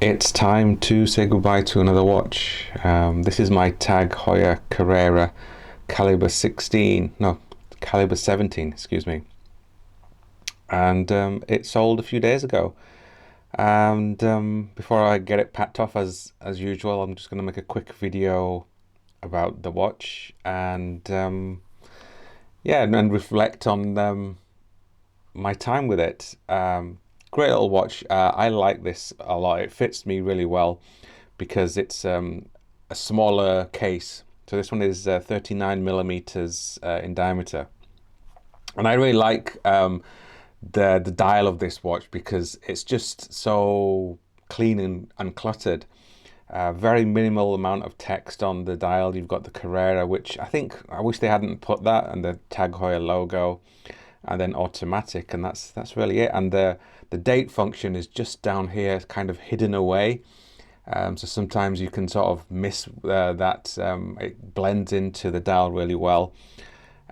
It's time to say goodbye to another watch. This is my Tag Heuer Carrera caliber 16, no, caliber 17, excuse me. And it sold a few days ago. And before I get it packed off as usual, I'm just going to make a quick video about the watch and yeah, and reflect on my time with it. Great little watch. I like this a lot. It fits me really well because it's a smaller case. So this one is 39 millimeters in diameter, and I really like the dial of this watch because it's just so clean and uncluttered. Very minimal amount of text on the dial. You've got the Carrera, which I wish they hadn't put that, and the Tag Heuer logo, and then automatic, and that's really it. And the date function is just down here, kind of hidden away. So sometimes you can sort of miss that. It blends into the dial really well,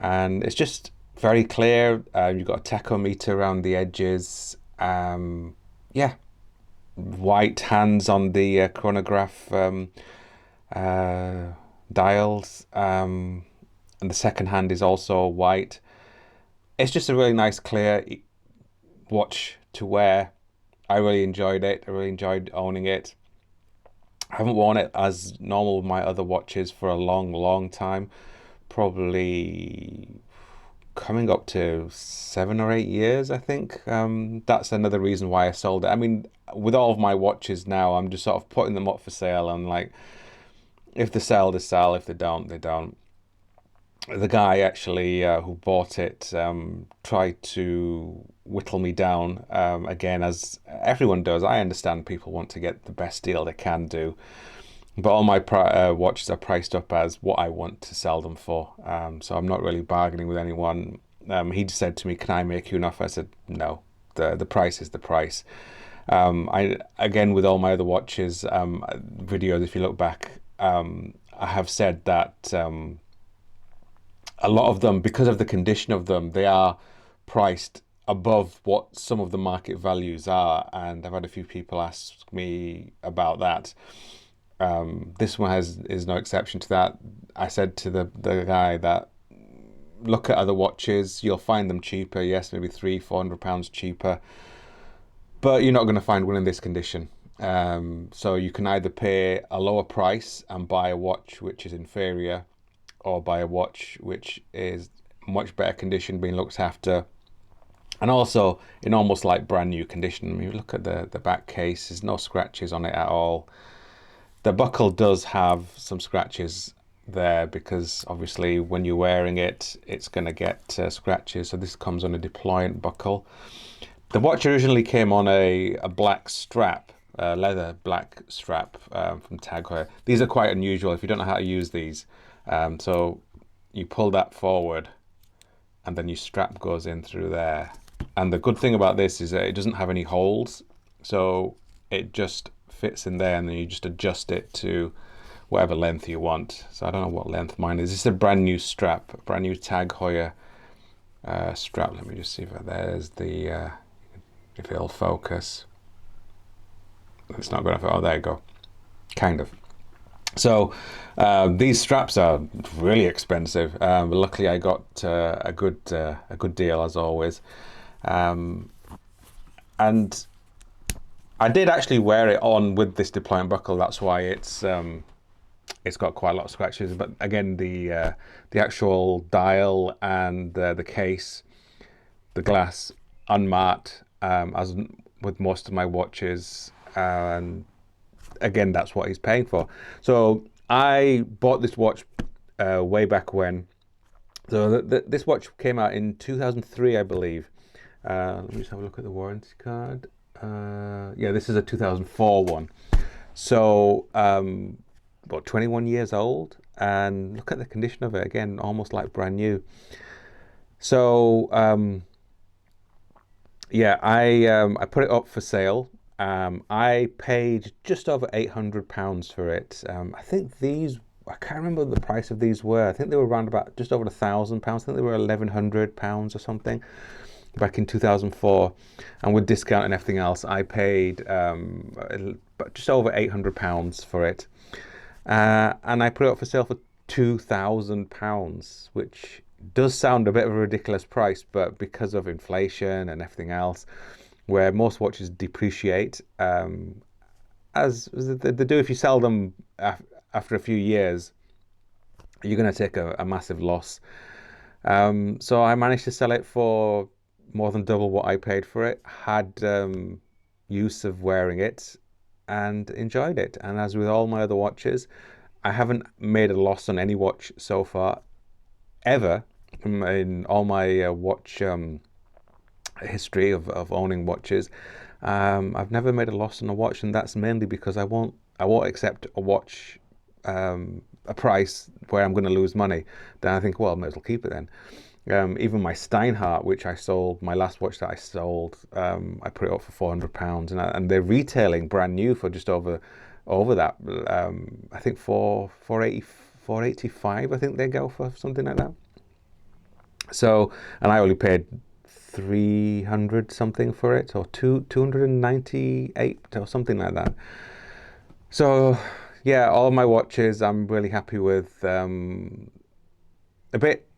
and it's just very clear. You've got a tachometer around the edges. Yeah, white hands on the chronograph dials, and the second hand is also white. It's just a really nice, clear watch to wear. I really enjoyed it. I really enjoyed owning it. I haven't worn it as normal with my other watches for a long time. Probably coming up to 7 or 8 years, I think. That's another reason why I sold it. I mean, with all of my watches now, I'm just sort of putting them up for sale. And like, if they sell, they sell. If they don't, they don't. The guy actually who bought it tried to whittle me down again, as everyone does. I understand people want to get the best deal they can do, but all my watches are priced up as what I want to sell them for. So I'm not really bargaining with anyone. He said to me, "Can I make you an offer?" I said, "No, the price is the price." Again, with all my other watches videos, if you look back, I have said that a lot of them, because of the condition of them, they are priced above what some of the market values are, and I've had a few people ask me about that. This one is no exception to that. I said to the guy that, look at other watches, you'll find them cheaper, yes, maybe £300-400 cheaper, but you're not going to find one in this condition. So you can either pay a lower price and buy a watch which is inferior, or buy a watch which is much better condition, being looked after, and also in almost like brand new condition. I mean, you look at the back case, there's no scratches on it at all. The buckle does have some scratches there because obviously when you're wearing it, it's going to get scratches. So this comes on a deployant buckle. The watch originally came on a black strap, leather black strap from Tag Heuer. These are quite unusual if you don't know how to use these. So you pull that forward and then your strap goes in through there. And the good thing about this is that it doesn't have any holes, so it just fits in there, and then you just adjust it to whatever length you want. So I don't know what length mine is. This is a brand new strap, a brand new Tag Heuer strap. Let me just see if there's the if it'll focus. It's not going to. Oh, there you go. Kind of. So these straps are really expensive, but luckily I got a good deal, as always, and I did actually wear it on with this deployant buckle. That's why it's got quite a lot of scratches. But again, the actual dial and the case, the glass, unmarked, as with most of my watches, and again, that's what he's paying for. So I bought this watch way back when. So this watch came out in 2003, I believe. Let me just have a look at the warranty card. Yeah, this is a 2004 one. So about 21 years old, and look at the condition of it. Again, almost like brand new. So yeah, I put it up for sale. I paid just over £800 for it. I think these, I can't remember what the price of these were. I think they were around about just over £1,000. I think they were £1,100 or something back in 2004. And with discount and everything else, I paid about but just over £800 for it. And I put it up for sale for £2,000, which does sound a bit of a ridiculous price, but because of inflation and everything else, where most watches depreciate, as they do if you sell them after a few years, you're going to take a massive loss. So I managed to sell it for more than double what I paid for it, had use of wearing it, and enjoyed it. And as with all my other watches, I haven't made a loss on any watch so far, ever, in all my watch history of owning watches. I've never made a loss on a watch, and that's mainly because I won't accept a watch a price where I'm going to lose money. Then I think, well, I might as well keep it then. Even my Steinhardt, which I sold, my last watch that I sold, I put it up for £400, and they're retailing brand new for just over that. I think 485. I think they go for something like that. So, and I only paid 300 something for it, or 298 or something like that. So yeah, all my watches I'm really happy with. A bit,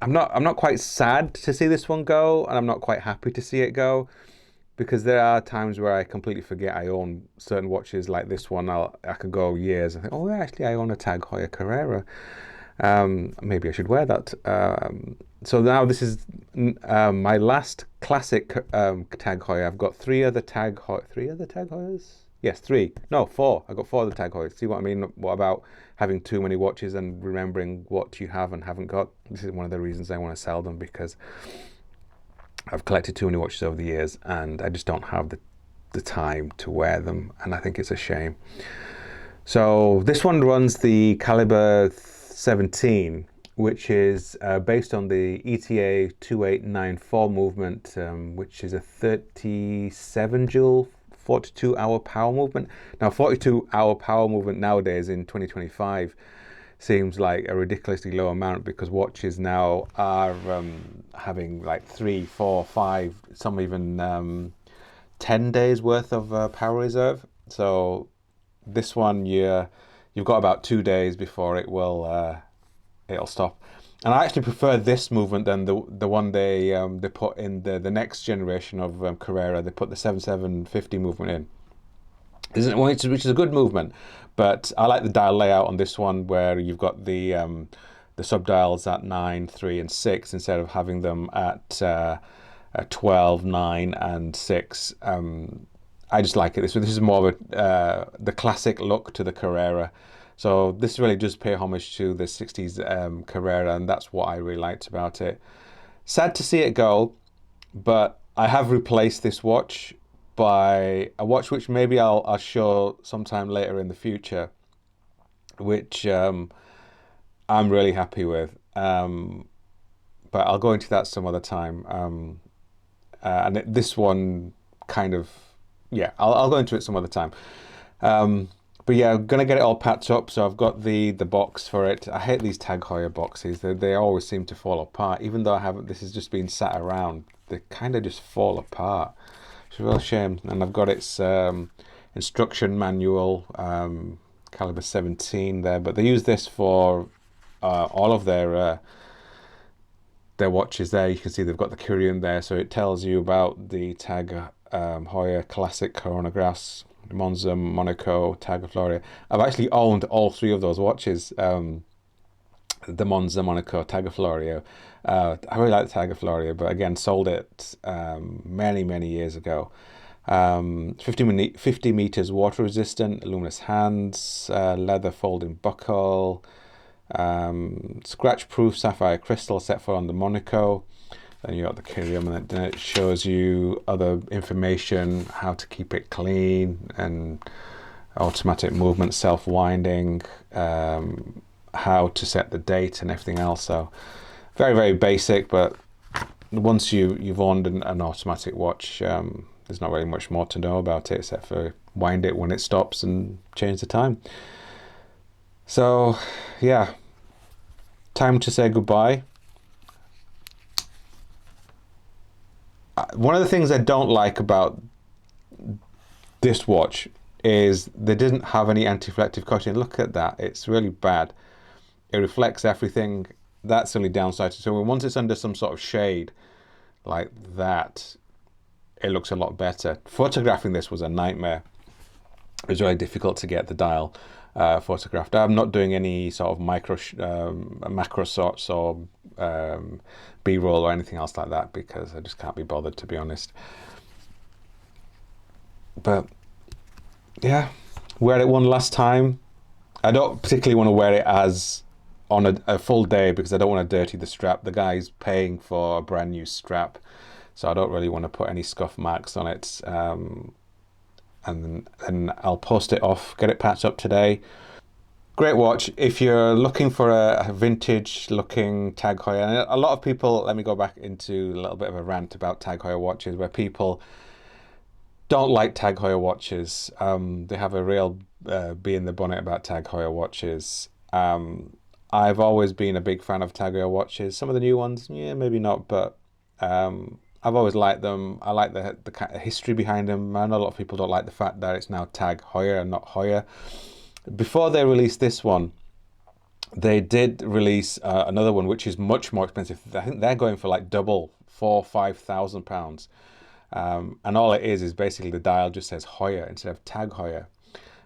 I'm not quite sad to see this one go, and I'm not quite happy to see it go, because there are times where I completely forget I own certain watches like this one. I could go years and think, oh, actually I own a Tag Heuer Carrera. Maybe I should wear that. So now this is my last classic Tag Heuer. I've got three other Tag Heuers? Yes, three. No, four. I've got four other Tag Heuers. See what I mean? What about having too many watches and remembering what you have and haven't got? This is one of the reasons I want to sell them, because I've collected too many watches over the years and I just don't have the time to wear them, and I think it's a shame. So this one runs the caliber 17, which is based on the ETA 2894 movement, which is a 37 joule 42-hour power movement. Now, 42-hour power movement nowadays in 2025 seems like a ridiculously low amount, because watches now are having like 3, 4, 5, some even 10 days worth of power reserve. So this one, you've got about 2 days before it will it'll stop. And I actually prefer this movement than the one they put in the next generation of Carrera. They put the 7750 movement in, which is a good movement, but I like the dial layout on this one, where you've got the subdials at 9, 3, and 6 instead of having them at 12, 9, and 6. I just like it. This is more of the classic look to the Carrera. So this really does pay homage to the 60s Carrera, and that's what I really liked about it. Sad to see it go, but I have replaced this watch by a watch which maybe I'll show sometime later in the future, which I'm really happy with. But I'll go into that some other time. And this one kind of, yeah, I'll go into it some other time. But yeah, I'm gonna get it all packed up. So I've got the box for it. I hate these Tag Heuer boxes. They always seem to fall apart. Even though this has just been sat around, they kind of just fall apart. It's a real shame. And I've got its instruction manual, caliber 17 there. But they use this for all of their watches there. You can see they've got the Curium there, so it tells you about the Tag Heuer classic chronographs, Monza, Monaco, Tag Floria. I've actually owned all three of those watches. The Monza, Monaco, Tag Florio. I really like the Tag Florio, but again, sold it many years ago. 50 meters water resistant, luminous hands, leather folding buckle, scratch proof sapphire crystal set for on the Monaco. Then you got the Curium, and then it shows you other information, how to keep it clean, and automatic movement, self-winding, how to set the date and everything else. So very basic, but once you've owned an automatic watch, there's not really much more to know about it, except for wind it when it stops and change the time. So yeah, time to say goodbye. One of the things I don't like about this watch is they didn't have any anti-reflective coating. Look at that, it's really bad. It reflects everything. That's the only downside. So once it's under some sort of shade like that, it looks a lot better. Photographing this was a nightmare. It was really difficult to get the dial photographed. I'm not doing any sort of macro shots or B-roll or anything else like that because I just can't be bothered, to be honest. But yeah, wear it one last time. I don't particularly want to wear it as on a full day because I don't want to dirty the strap. The guy's paying for a brand new strap, so I don't really want to put any scuff marks on it. And I'll post it off, get it patched up today. Great watch. If you're looking for a vintage looking Tag Heuer, and a lot of people, let me go back into a little bit of a rant about Tag Heuer watches where people don't like Tag Heuer watches. They have a real bee in the bonnet about Tag Heuer watches. I've always been a big fan of Tag Heuer watches. Some of the new ones, yeah, maybe not, but I've always liked them. I like the kind of history behind them. I know a lot of people don't like the fact that it's now Tag Heuer and not Heuer. Before they released this one, they did release another one which is much more expensive. I think they're going for like double, £4,000-5,000. And all it is basically the dial just says Heuer instead of Tag Heuer.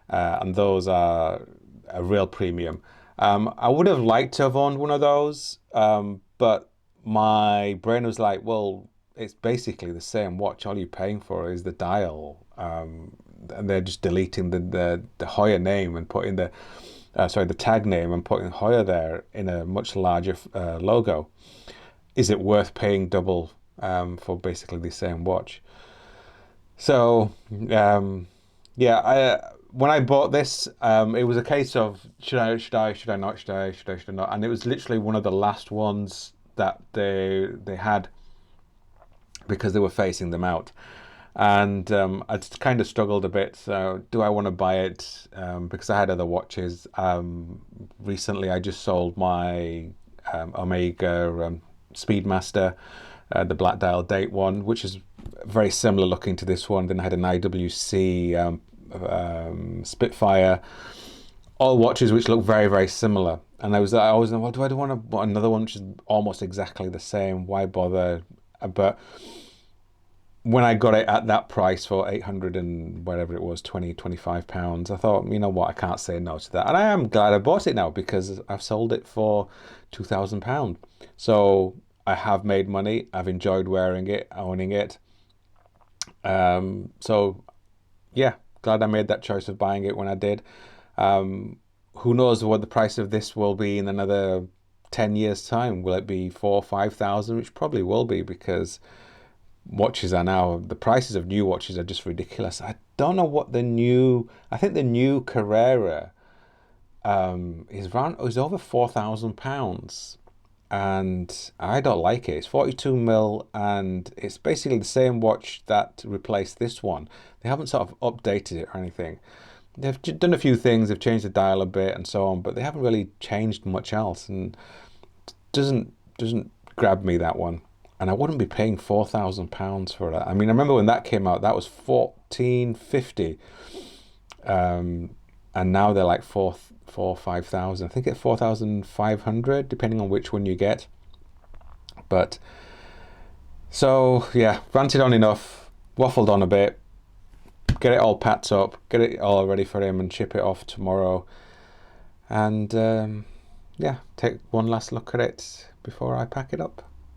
And those are a real premium. I would have liked to have owned one of those, but my brain was like, well, it's basically the same watch. All you're paying for is the dial. And they're just deleting the Heuer name and putting the tag name and putting Heuer there in a much larger logo. Is it worth paying double for basically the same watch? So yeah, when I bought this, it was a case of should I not, and it was literally one of the last ones that they had because they were phasing them out. And I just kind of struggled a bit. So do I want to buy it? Because I had other watches. Recently, I just sold my Omega Speedmaster, the black dial date one, which is very similar looking to this one. Then I had an IWC Spitfire, all watches which look very, very similar. And I was like, well, do I want to buy another one which is almost exactly the same? Why bother? But when I got it at that price for 800 and whatever it was, 25 pounds, I thought, you know what, I can't say no to that. And I am glad I bought it now because I've sold it for £2,000. So I have made money. I've enjoyed wearing it, owning it. So yeah, glad I made that choice of buying it when I did. Who knows what the price of this will be in another 10 years time? Will it be 4,000 or 5,000? Which probably will be because watches are now, the prices of new watches are just ridiculous. I don't know what I think the new Carrera is over £4,000, and I don't like it. It's 42mm, and it's basically the same watch that replaced this one. They haven't sort of updated it or anything. They've done a few things, they've changed the dial a bit and so on, but they haven't really changed much else, and it doesn't grab me, that one. And I wouldn't be paying £4,000 for that. I mean, I remember when that came out, that was $1,450, and now they're like 5,000. I think it's 4,500, depending on which one you get. But so yeah, ranted on enough, waffled on a bit. Get it all packed up, get it all ready for him, and ship it off tomorrow. And yeah, take one last look at it before I pack it up.